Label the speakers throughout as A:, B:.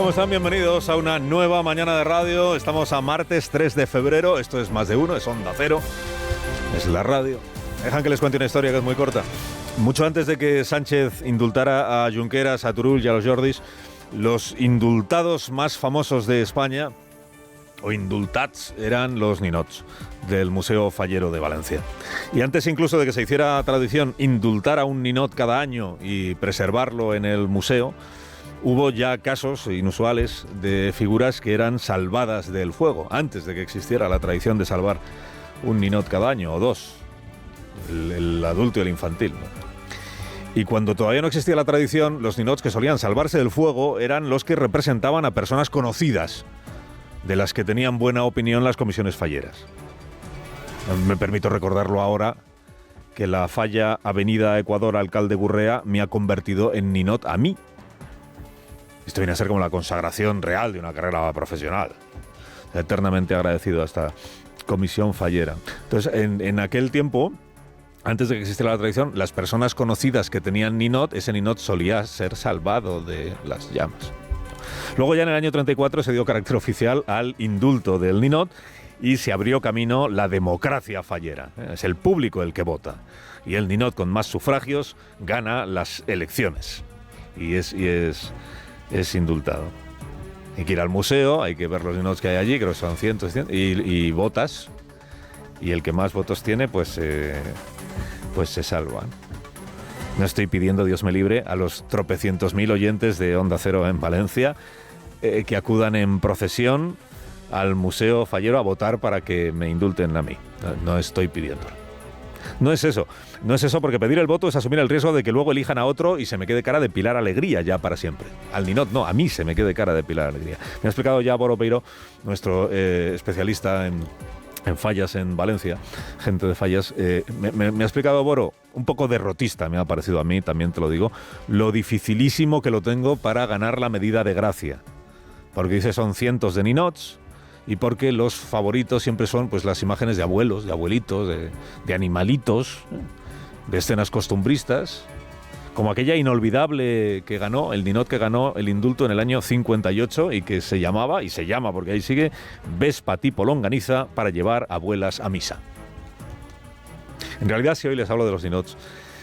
A: ¿Cómo están? Bienvenidos a una nueva mañana de radio. Estamos a martes 3 de febrero. Esto es Más de Uno, es Onda Cero, es la radio. Dejan que les cuente una historia que es muy corta. Mucho antes de que Sánchez indultara a Junqueras, a Turull y a los Jordis, los indultados más famosos de España, o indultats, eran los ninots del Museo Fallero de Valencia. Y antes incluso de que se hiciera tradición indultar a un ninot cada año y preservarlo en el museo, hubo ya casos inusuales de figuras que eran salvadas del fuego, antes de que existiera la tradición de salvar un ninot cada año, o dos, el adulto y el infantil, ¿no? Y cuando todavía no existía la tradición, los ninots que solían salvarse del fuego eran los que representaban a personas conocidas, de las que tenían buena opinión las comisiones falleras. Me permito recordarlo ahora, que la falla Avenida Ecuador Alcalde Gurrea me ha convertido en ninot a mí. Esto viene a ser como la consagración real de una carrera profesional. Eternamente agradecido a esta comisión fallera. Entonces, en aquel tiempo, antes de que existiera la tradición, las personas conocidas que tenían ninot, ese ninot solía ser salvado de las llamas. Luego ya en el año 34 se dio carácter oficial al indulto del ninot y se abrió camino la democracia fallera. Es el público el que vota. Y el ninot con más sufragios gana las elecciones. Y es indultado. Hay que ir al museo, hay que ver los ninots que hay allí, creo que son cientos, y votas, y el que más votos tiene, pues se salva. No estoy pidiendo, Dios me libre, a los tropecientos mil oyentes de Onda Cero en Valencia que acudan en procesión al Museo Fallero a votar para que me indulten a mí. No estoy pidiéndolo. No es eso porque pedir el voto es asumir el riesgo de que luego elijan a otro y se me quede cara de Pilar Alegría ya para siempre. Al ninot no, a mí se me quede cara de Pilar Alegría. Me ha explicado ya Boro Peiro, nuestro especialista en fallas en Valencia, gente de fallas, me ha explicado Boro, un poco derrotista me ha parecido a mí, también te lo digo, lo dificilísimo que lo tengo para ganar la medida de gracia. Porque dice son cientos de ninots, y porque los favoritos siempre son pues las imágenes de abuelos, de abuelitos, de animalitos, de escenas costumbristas, como aquella inolvidable que ganó, el ninot que ganó el indulto en el año 58 y que se llamaba, y se llama porque ahí sigue, Vespa tipo longaniza para llevar abuelas a misa. En realidad, si hoy les hablo de los ninots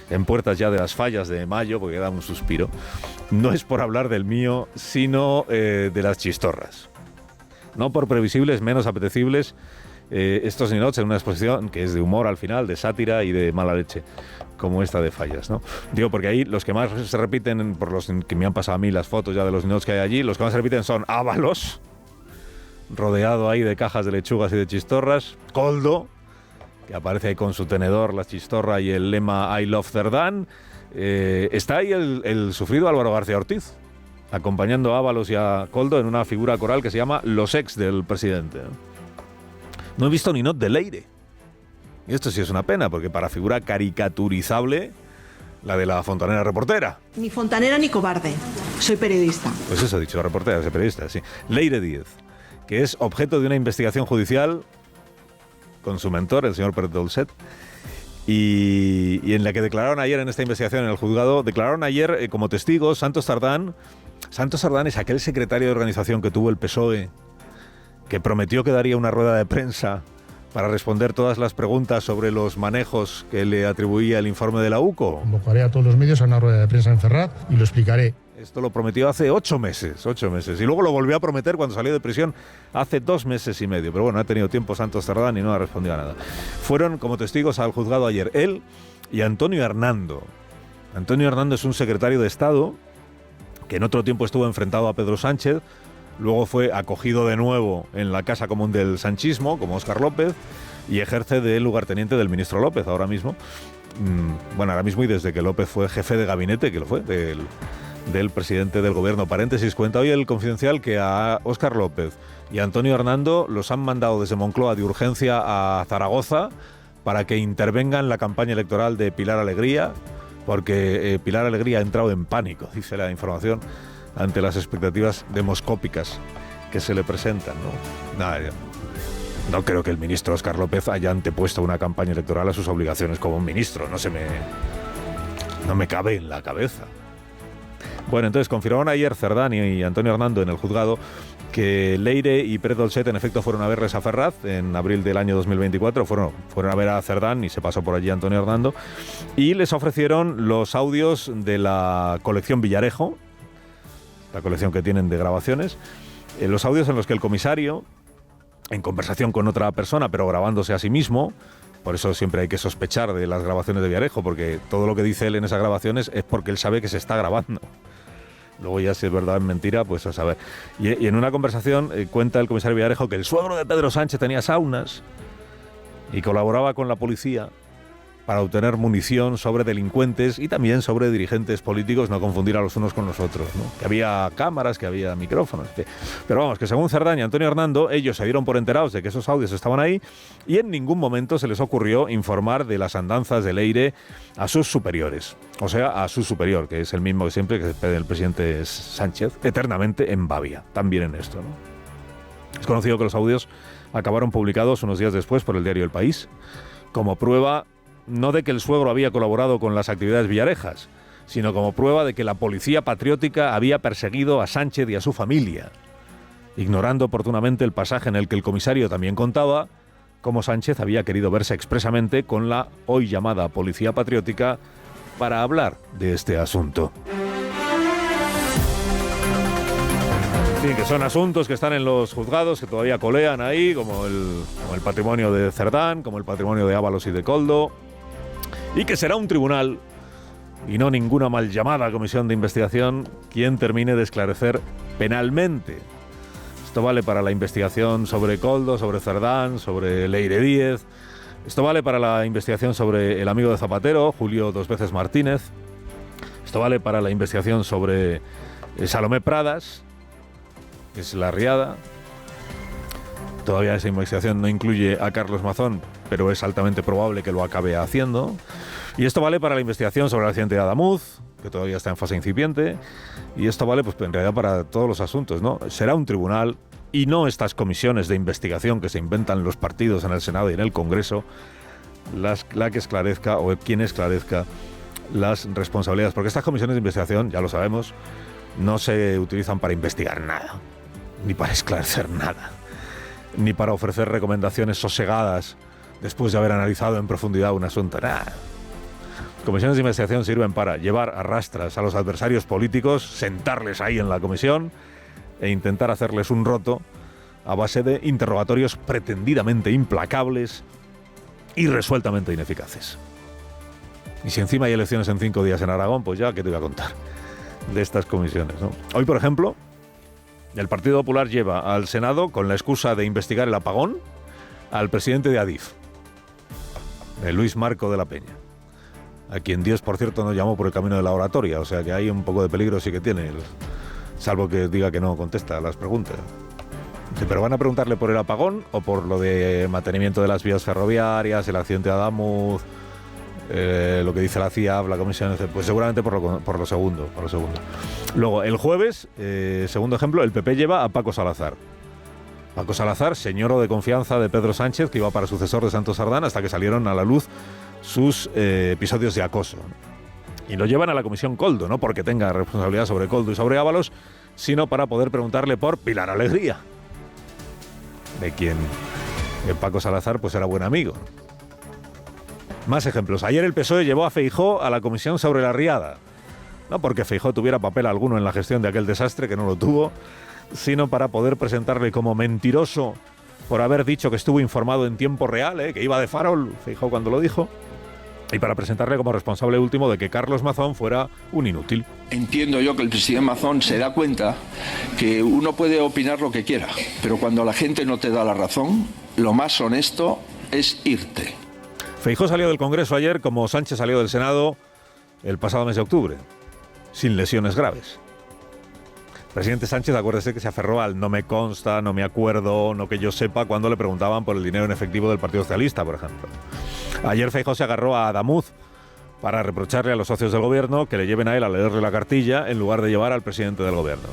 A: en puertas ya de las fallas de mayo, porque da un suspiro, no es por hablar del mío, sino de las chistorras. No por previsibles, menos apetecibles, estos ninots en una exposición que es de humor al final, de sátira y de mala leche, como esta de fallas, ¿no? Digo, porque ahí los que más se repiten, por los que me han pasado a mí las fotos ya de los ninots que hay allí, los que más se repiten son Ábalos, rodeado ahí de cajas de lechugas y de chistorras, Koldo, que aparece ahí con su tenedor, la chistorra y el lema I love Cerdán, está ahí el sufrido Álvaro García Ortiz, acompañando a Ábalos y a Koldo en una figura coral que se llama Los ex del presidente. No he visto ninot de Leire. Y esto sí es una pena, porque para figura caricaturizable, la de la fontanera reportera.
B: Ni fontanera ni cobarde, soy periodista.
A: Pues eso he dicho, la reportera, soy periodista, sí. Leire Díez, que es objeto de una investigación judicial con su mentor, el señor Pérez Dolcet, y en la que declararon ayer en esta investigación en el juzgado, declararon ayer como testigos Santos Tardán. Santos Tardán es aquel secretario de organización que tuvo el PSOE, que prometió que daría una rueda de prensa para responder todas las preguntas sobre los manejos que le atribuía el informe de la UCO.
C: Convocaré a todos los medios a una rueda de prensa en Ferraz y lo explicaré.
A: Esto lo prometió hace 8 meses. Y luego lo volvió a prometer cuando salió de prisión hace 2 meses y medio. Pero bueno, no ha tenido tiempo Santos Tardán y no ha respondido a nada. Fueron como testigos al juzgado ayer él y Antonio Hernando. Antonio Hernando es un secretario de Estado que en otro tiempo estuvo enfrentado a Pedro Sánchez, luego fue acogido de nuevo en la Casa Común del Sanchismo, como Óscar López, y ejerce de lugarteniente del ministro López ahora mismo. Bueno, ahora mismo y desde que López fue jefe de gabinete, que lo fue, del presidente del gobierno. Paréntesis, cuenta hoy el Confidencial que a Óscar López y a Antonio Hernando los han mandado desde Moncloa de urgencia a Zaragoza para que intervengan en la campaña electoral de Pilar Alegría, porque Pilar Alegría ha entrado en pánico, dice la información, ante las expectativas demoscópicas que se le presentan, ¿no? Nada, no creo que el ministro Óscar López haya antepuesto una campaña electoral a sus obligaciones como un ministro, no me cabe en la cabeza. Bueno, entonces confirmaron ayer Cerdán y Antonio Hernando en el juzgado que Leire y Pérez Dolcet en efecto fueron a verles a Ferraz en abril del año 2024, fueron a ver a Cerdán y se pasó por allí Antonio Hernando y les ofrecieron los audios de la colección Villarejo, la colección que tienen de grabaciones, los audios en los que el comisario, en conversación con otra persona pero grabándose a sí mismo, por eso siempre hay que sospechar de las grabaciones de Villarejo, porque todo lo que dice él en esas grabaciones es porque él sabe que se está grabando. Luego ya si es verdad o es mentira, pues a saber. Y en una conversación cuenta el comisario Villarejo que el suegro de Pedro Sánchez tenía saunas y colaboraba con la policía para obtener munición sobre delincuentes y también sobre dirigentes políticos, no confundir a los unos con los otros, ¿no? Que había cámaras, que había micrófonos. Pero vamos, que según Cerdán y Antonio Hernando, ellos se dieron por enterados de que esos audios estaban ahí y en ningún momento se les ocurrió informar de las andanzas de Leire a sus superiores. O sea, a su superior, que es el mismo que siempre que despide el presidente Sánchez, eternamente en babia, también en esto, ¿no? Es conocido que los audios acabaron publicados unos días después por el diario El País, como prueba no de que el suegro había colaborado con las actividades villarejas, sino como prueba de que la policía patriótica había perseguido a Sánchez y a su familia, ignorando oportunamente el pasaje en el que el comisario también contaba cómo Sánchez había querido verse expresamente con la hoy llamada policía patriótica para hablar de este asunto. En fin, que son asuntos que están en los juzgados, que todavía colean ahí, como el patrimonio de Cerdán, como el patrimonio de Ábalos y de Koldo, y que será un tribunal, y no ninguna mal llamada comisión de investigación, quien termine de esclarecer penalmente. Esto vale para la investigación sobre Koldo, sobre Cerdán, sobre Leire Díez. Esto vale para la investigación sobre el amigo de Zapatero, Julio Dos Veces Martínez. Esto vale para la investigación sobre Salomé Pradas, que es la Riada. Todavía esa investigación no incluye a Carlos Mazón, pero es altamente probable que lo acabe haciendo. Y esto vale para la investigación sobre el accidente de Adamuz, que todavía está en fase incipiente. Y esto vale, pues en realidad, para todos los asuntos, ¿no? Será un tribunal y no estas comisiones de investigación que se inventan los partidos en el Senado y en el Congreso, la que esclarezca o quien esclarezca las responsabilidades. Porque estas comisiones de investigación, ya lo sabemos, no se utilizan para investigar nada, ni para esclarecer nada, ni para ofrecer recomendaciones sosegadas después de haber analizado en profundidad un asunto. Nada. Comisiones de investigación sirven para llevar a rastras a los adversarios políticos, sentarles ahí en la comisión e intentar hacerles un roto a base de interrogatorios pretendidamente implacables y resueltamente ineficaces. Y si encima hay elecciones en 5 días en Aragón, pues ya, ¿qué te voy a contar de estas comisiones, ¿no? Hoy, por ejemplo, el Partido Popular lleva al Senado, con la excusa de investigar el apagón, al presidente de Adif, Luis Marco de la Peña, a quien Dios, por cierto, no llamó por el camino de la oratoria, o sea que hay un poco de peligro sí que tiene, salvo que diga que no contesta a las preguntas. ¿Pero van a preguntarle por el apagón o por lo de mantenimiento de las vías ferroviarias, el accidente de Adamuz, lo que dice la CIA, la comisión? Pues seguramente por lo segundo. Luego, el jueves, segundo ejemplo, el PP lleva a Paco Salazar. Paco Salazar, señoro de confianza de Pedro Sánchez, que iba para sucesor de Santos Sardán, hasta que salieron a la luz sus episodios de acoso. Y lo llevan a la comisión Koldo, no porque tenga responsabilidad sobre Koldo y sobre Ábalos, sino para poder preguntarle por Pilar Alegría, de quien Paco Salazar pues era buen amigo. Más ejemplos. Ayer el PSOE llevó a Feijóo a la comisión sobre la Riada. No porque Feijóo tuviera papel alguno en la gestión de aquel desastre, que no lo tuvo, sino para poder presentarle como mentiroso por haber dicho que estuvo informado en tiempo real, que iba de farol, Feijóo cuando lo dijo, y para presentarle como responsable último de que Carlos Mazón fuera un inútil.
D: Entiendo yo que el presidente Mazón se da cuenta que uno puede opinar lo que quiera, pero cuando la gente no te da la razón, lo más honesto es irte.
A: Feijóo salió del Congreso ayer como Sánchez salió del Senado el pasado mes de octubre, sin lesiones graves. El presidente Sánchez, acuérdese que se aferró al no me consta, no me acuerdo, no que yo sepa, cuando le preguntaban por el dinero en efectivo del Partido Socialista, por ejemplo. Ayer Feijóo se agarró a Adamuz para reprocharle a los socios del gobierno que le lleven a él a leerle la cartilla en lugar de llevar al presidente del gobierno.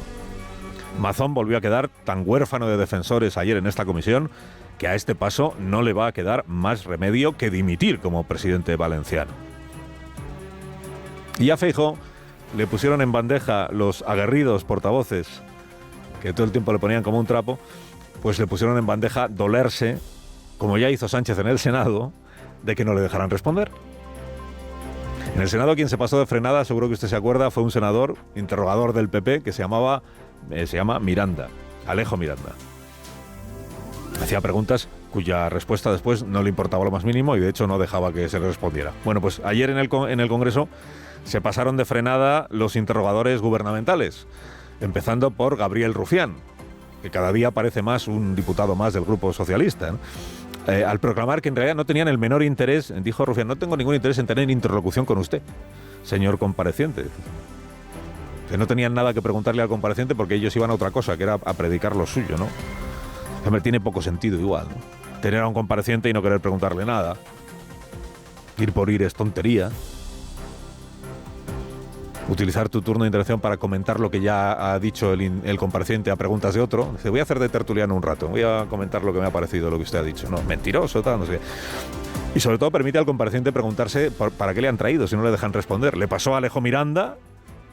A: Mazón volvió a quedar tan huérfano de defensores ayer en esta comisión que a este paso no le va a quedar más remedio que dimitir como presidente valenciano. Y a Feijóo le pusieron en bandeja los aguerridos portavoces, que todo el tiempo le ponían como un trapo, pues le pusieron en bandeja dolerse, como ya hizo Sánchez en el Senado, de que no le dejaran responder. En el Senado quien se pasó de frenada, seguro que usted se acuerda, fue un senador, interrogador del PP, que se llama Miranda, Alejo Miranda. Hacía preguntas cuya respuesta después no le importaba lo más mínimo y de hecho no dejaba que se le respondiera. Bueno, pues ayer en el Congreso se pasaron de frenada los interrogadores gubernamentales, empezando por Gabriel Rufián, que cada día parece más un diputado más del Grupo Socialista, ¿no? Al proclamar que en realidad no tenían el menor interés, dijo Rufián, no tengo ningún interés en tener interlocución con usted, señor compareciente. Que no tenían nada que preguntarle al compareciente porque ellos iban a otra cosa, que era a predicar lo suyo, ¿no? Hombre, tiene poco sentido igual, ¿no? Tener a un compareciente y no querer preguntarle nada. Ir por ir es tontería. Utilizar tu turno de intervención para comentar lo que ya ha dicho el compareciente a preguntas de otro. Dice, voy a hacer de tertuliano un rato, voy a comentar lo que me ha parecido, lo que usted ha dicho. No, mentiroso, tal, no sé qué. Y sobre todo permite al compareciente preguntarse para qué le han traído, si no le dejan responder. Le pasó a Alejo Miranda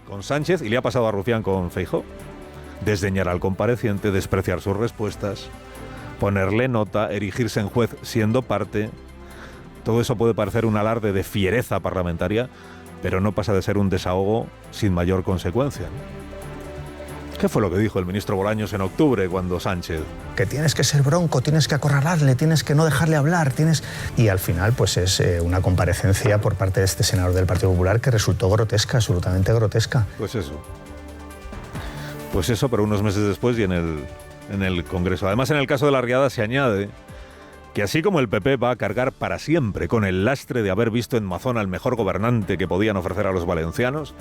A: con Sánchez y le ha pasado a Rufián con Feijóo. Desdeñar al compareciente, despreciar sus respuestas, ponerle nota, erigirse en juez siendo parte. Todo eso puede parecer un alarde de fiereza parlamentaria, pero no pasa de ser un desahogo sin mayor consecuencia. ¿Qué fue lo que dijo el ministro Bolaños en octubre cuando Sánchez?
E: Que tienes que ser bronco, tienes que acorralarle, tienes que no dejarle hablar, Y al final pues es una comparecencia por parte de este senador del Partido Popular que resultó grotesca, absolutamente grotesca.
A: Pues eso, pero unos meses después y en el Congreso. Además, en el caso de la Riada se añade que así como el PP va a cargar para siempre con el lastre de haber visto en Mazón al mejor gobernante que podían ofrecer a los valencianos,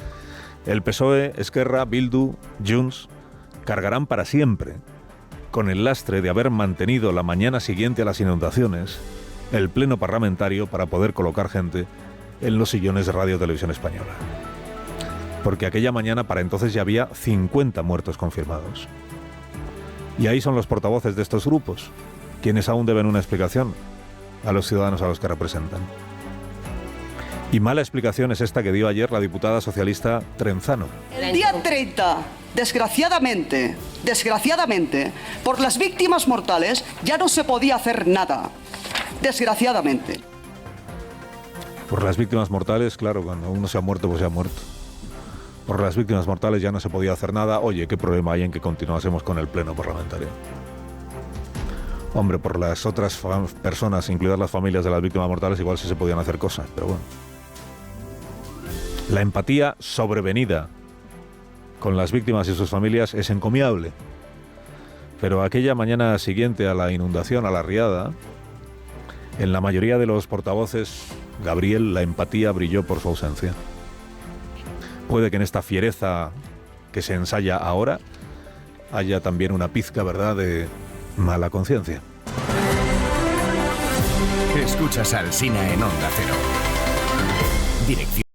A: el PSOE, Esquerra, Bildu, Junts cargarán para siempre con el lastre de haber mantenido la mañana siguiente a las inundaciones el pleno parlamentario para poder colocar gente en los sillones de Radio Televisión Española. Porque aquella mañana para entonces ya había 50 muertos confirmados. Y ahí son los portavoces de estos grupos quienes aún deben una explicación a los ciudadanos a los que representan. Y mala explicación es esta que dio ayer la diputada socialista Trenzano.
F: El día 30, desgraciadamente, por las víctimas mortales ya no se podía hacer nada. Desgraciadamente.
A: Por las víctimas mortales, claro, cuando uno se ha muerto, pues se ha muerto. Por las víctimas mortales ya no se podía hacer nada. Oye, ¿qué problema hay en que continuásemos con el pleno parlamentario? Hombre, por las otras personas, incluidas las familias de las víctimas mortales, igual sí se podían hacer cosas, pero bueno. La empatía sobrevenida con las víctimas y sus familias es encomiable. Pero aquella mañana siguiente a la inundación, a la riada, en la mayoría de los portavoces, Gabriel, la empatía brilló por su ausencia. Puede que en esta fiereza que se ensaya ahora haya también una pizca, ¿verdad?, de mala conciencia.
G: Escuchas a Alsina en Onda Cero. Dirección.